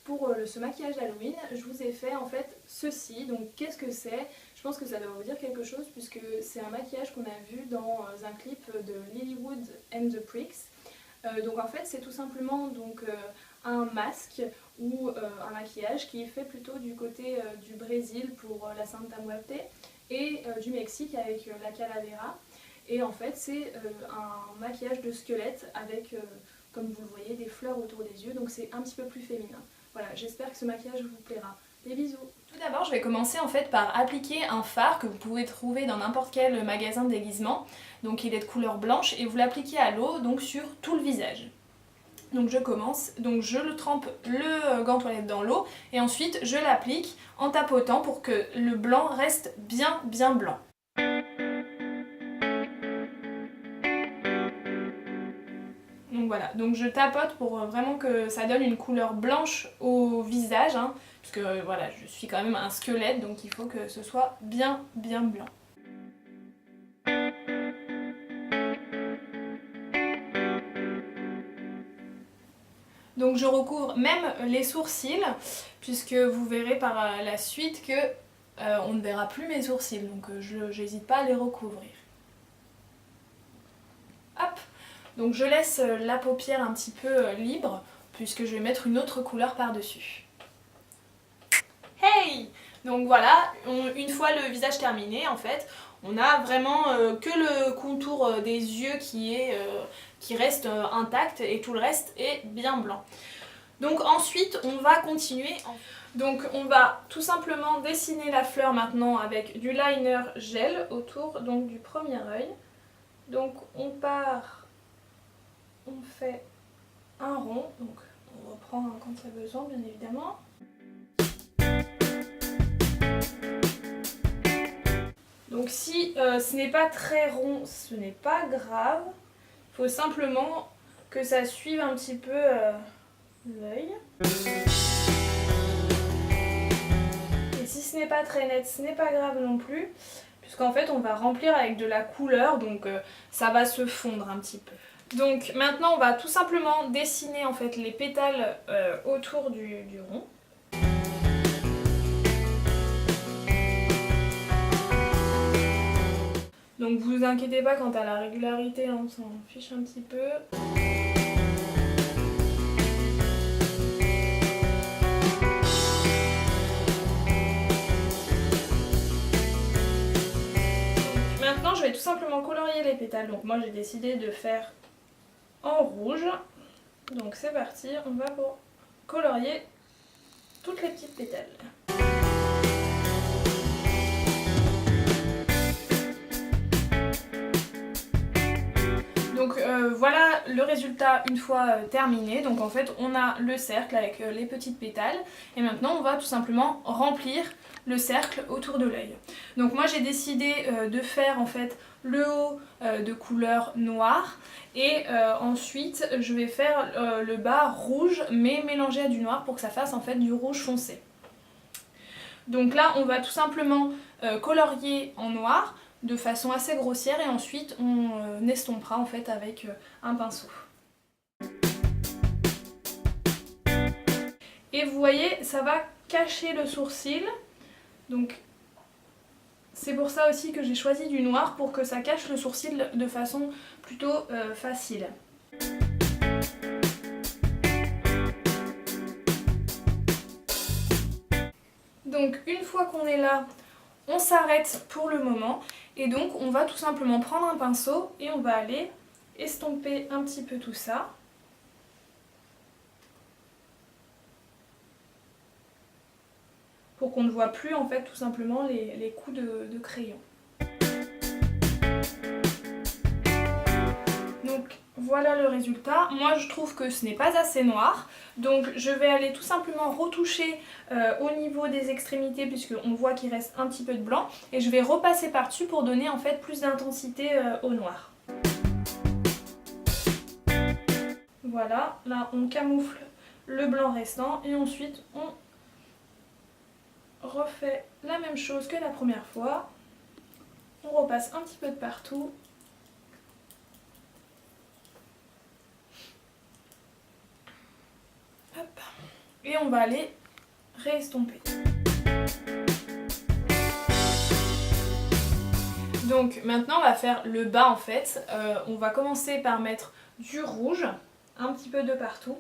pour ce maquillage d'Halloween, je vous ai fait en fait ceci. Donc qu'est-ce que c'est? Je pense que ça doit vous dire quelque chose puisque c'est un maquillage qu'on a vu dans un clip de Lilywood and the Pricks. Donc en fait c'est tout simplement un masque ou un maquillage qui est fait plutôt du côté du Brésil pour la Santa Muerte et du Mexique avec la Calavera. Et en fait c'est un maquillage de squelette avec, comme vous le voyez, des fleurs autour des yeux, donc c'est un petit peu plus féminin. Voilà, j'espère que ce maquillage vous plaira. Des bisous. Tout d'abord, je vais commencer en fait par appliquer un fard que vous pouvez trouver dans n'importe quel magasin de déguisement. Donc il est de couleur blanche et vous l'appliquez à l'eau, donc sur tout le visage. Donc je commence, donc je le trempe le gant toilette dans l'eau et ensuite je l'applique en tapotant pour que le blanc reste bien blanc. Donc voilà, donc je tapote pour vraiment que ça donne une couleur blanche au visage, hein, parce que voilà, je suis quand même un squelette, donc il faut que ce soit bien blanc. Donc je recouvre même les sourcils, puisque vous verrez par la suite que on ne verra plus mes sourcils, donc j'hésite pas à les recouvrir. Hop! Donc je laisse la paupière un petit peu libre, puisque je vais mettre une autre couleur par-dessus. Hey! Donc voilà, une fois le visage terminé, en fait, on a vraiment que le contour des yeux qui reste intact et tout le reste est bien blanc. Donc ensuite, on va continuer. Donc on va tout simplement dessiner la fleur maintenant avec du liner gel autour donc, du premier œil. Donc on part, on fait un rond, donc on reprend quand il y a besoin bien évidemment. Donc si ce n'est pas très rond, ce n'est pas grave. Il faut simplement que ça suive un petit peu l'œil. Et si ce n'est pas très net, ce n'est pas grave non plus, puisqu'en fait on va remplir avec de la couleur, donc ça va se fondre un petit peu. Donc maintenant on va tout simplement dessiner en fait les pétales autour du rond. Donc vous inquiétez pas quant à la régularité, on s'en fiche un petit peu. Maintenant je vais tout simplement colorier les pétales. Donc moi j'ai décidé de faire en rouge. Donc c'est parti, on va pour colorier toutes les petites pétales. Donc voilà le résultat une fois terminé. Donc en fait on a le cercle avec les petites pétales et maintenant on va tout simplement remplir le cercle autour de l'œil. Donc moi j'ai décidé de faire en fait le haut de couleur noire et ensuite je vais faire le bas rouge mais mélangé à du noir pour que ça fasse en fait du rouge foncé. Donc là on va tout simplement colorier en noir de façon assez grossière et ensuite on estompera en fait avec un pinceau. Et vous voyez, ça va cacher le sourcil, donc c'est pour ça aussi que j'ai choisi du noir pour que ça cache le sourcil de façon plutôt facile. Donc une fois qu'on est là, on s'arrête pour le moment et donc on va tout simplement prendre un pinceau et on va aller estomper un petit peu tout ça. Pour qu'on ne voit plus en fait tout simplement les coups de crayon. Donc voilà le résultat. Moi je trouve que ce n'est pas assez noir, donc je vais aller tout simplement retoucher au niveau des extrémités puisqu'on voit qu'il reste un petit peu de blanc et je vais repasser par dessus pour donner en fait plus d'intensité au noir. Voilà, là on camoufle le blanc restant et ensuite on refait la même chose que la première fois. On repasse un petit peu de partout. Hop. et on va aller réestomper. Donc maintenant on va faire le bas en fait. On va commencer par mettre du rouge, un petit peu de partout.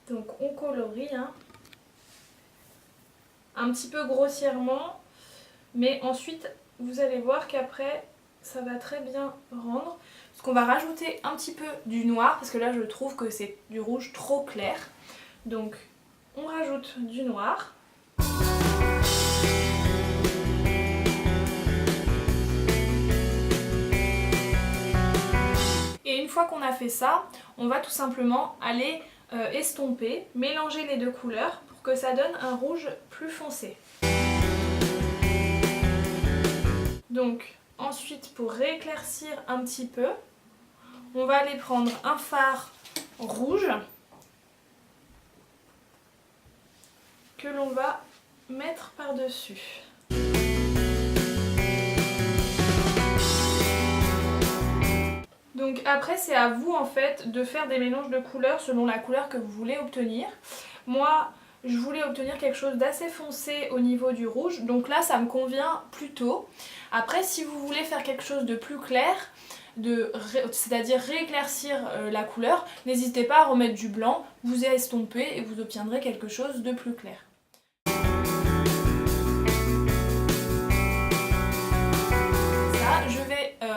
Donc on colorie, hein, un petit peu grossièrement, mais ensuite vous allez voir qu'après ça va très bien rendre. Parce qu'on va rajouter un petit peu du noir, parce que là je trouve que c'est du rouge trop clair. Donc on rajoute du noir. Et une fois qu'on a fait ça, on va tout simplement aller estomper, mélanger les deux couleurs pour que ça donne un rouge plus foncé. Donc ensuite, pour rééclaircir un petit peu, on va aller prendre un fard rouge que l'on va mettre par-dessus. Donc après c'est à vous en fait de faire des mélanges de couleurs selon la couleur que vous voulez obtenir. Moi je voulais obtenir quelque chose d'assez foncé au niveau du rouge, donc là ça me convient plutôt. Après si vous voulez faire quelque chose de plus clair, c'est-à-dire rééclaircir la couleur, n'hésitez pas à remettre du blanc, vous estompez et vous obtiendrez quelque chose de plus clair.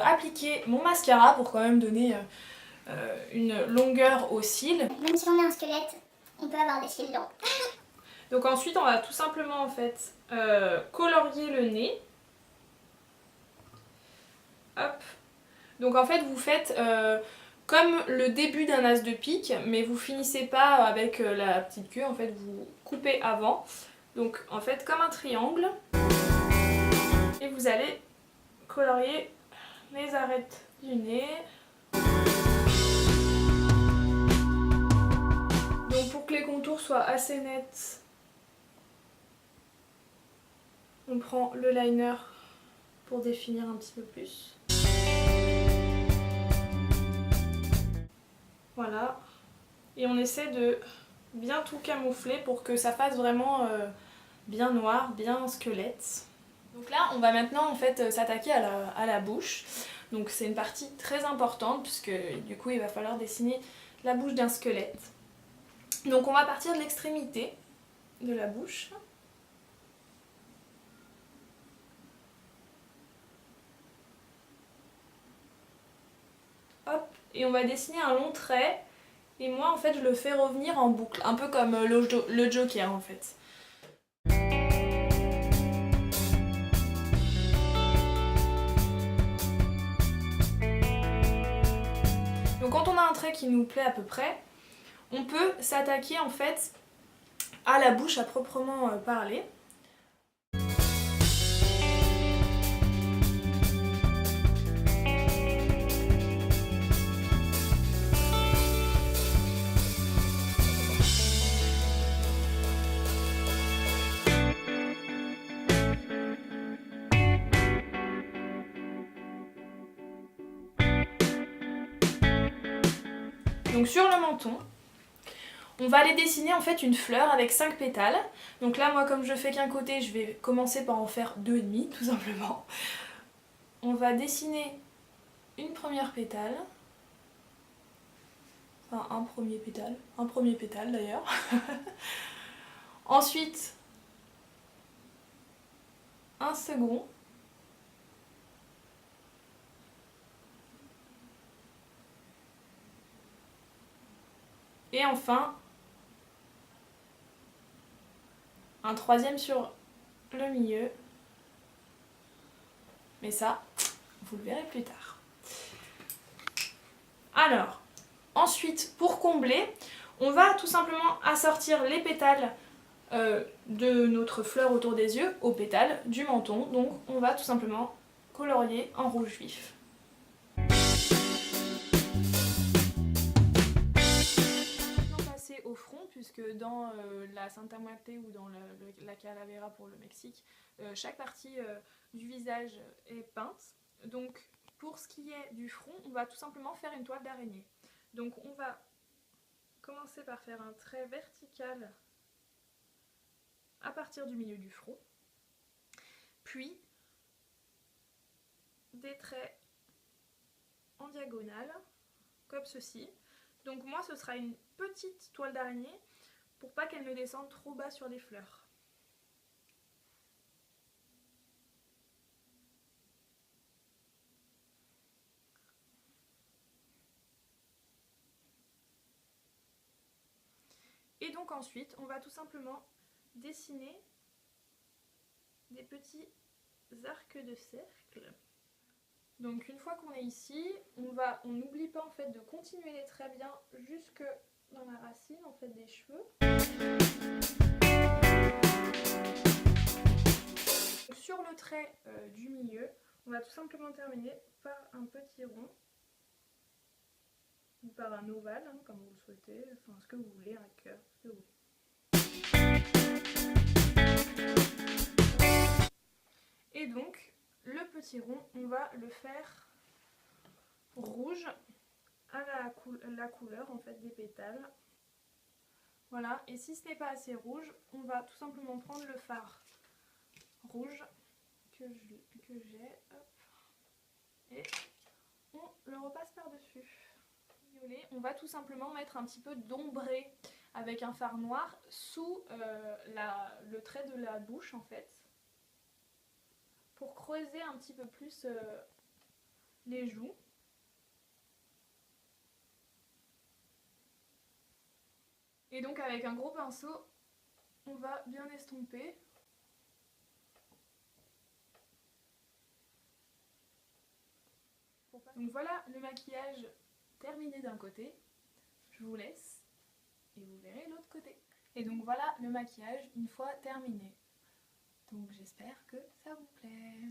Appliquer mon mascara pour quand même donner une longueur aux cils. Même si on est un squelette, on peut avoir des cils longs. Donc ensuite on va tout simplement en fait colorier le nez. Hop. Donc en fait vous faites comme le début d'un as de pique, mais vous finissez pas avec la petite queue, en fait vous coupez avant. Donc en fait comme un triangle. Et vous allez colorier les arêtes du nez. Donc pour que les contours soient assez nets, on prend le liner pour définir un petit peu plus. Voilà. Et on essaie de bien tout camoufler pour que ça fasse vraiment bien noir, bien squelette. Donc là, on va maintenant en fait s'attaquer à la bouche. Donc c'est une partie très importante puisque du coup il va falloir dessiner la bouche d'un squelette. Donc on va partir de l'extrémité de la bouche. Hop, et on va dessiner un long trait. Et moi en fait je le fais revenir en boucle, un peu comme le Joker en fait. Donc quand on a un trait qui nous plaît à peu près, on peut s'attaquer en fait à la bouche à proprement parler. Donc sur le menton, on va aller dessiner en fait une fleur avec 5 pétales. Donc là moi comme je fais qu'un côté, je vais commencer par en faire 2,5 tout simplement. On va dessiner une première pétale. Enfin un premier pétale d'ailleurs. Ensuite un second. Et enfin, un troisième sur le milieu. Mais ça, vous le verrez plus tard. Alors, ensuite, pour combler, on va tout simplement assortir les pétales de notre fleur autour des yeux aux pétales du menton. Donc, on va tout simplement colorier en rouge vif. Au front, puisque dans la Santa Muerte ou dans la Calavera pour le Mexique, chaque partie du visage est peinte. Donc pour ce qui est du front, on va tout simplement faire une toile d'araignée. Donc on va commencer par faire un trait vertical à partir du milieu du front, puis des traits en diagonale, comme ceci. Donc moi ce sera une petite toile d'araignée pour pas qu'elle ne descende trop bas sur les fleurs. Et donc ensuite on va tout simplement dessiner des petits arcs de cercle. Donc une fois qu'on est ici, on n'oublie pas en fait de continuer les traits bien jusque dans la racine en fait des cheveux. Sur le trait du milieu, on va tout simplement terminer par un petit rond ou par un ovale, hein, comme vous le souhaitez, enfin ce que vous voulez, un cœur, ce que vous voulez. Et donc le petit rond, on va le faire rouge à la couleur en fait des pétales. Voilà, et si ce n'est pas assez rouge, on va tout simplement prendre le fard rouge que j'ai, et on le repasse par-dessus. On va tout simplement mettre un petit peu d'ombré avec un fard noir sous le trait de la bouche en fait, pour creuser un petit peu plus les joues. Et donc avec un gros pinceau, on va bien estomper. Donc voilà le maquillage terminé d'un côté. Je vous laisse et vous verrez l'autre côté. Et donc voilà le maquillage une fois terminé. Donc j'espère que ça vous plaît.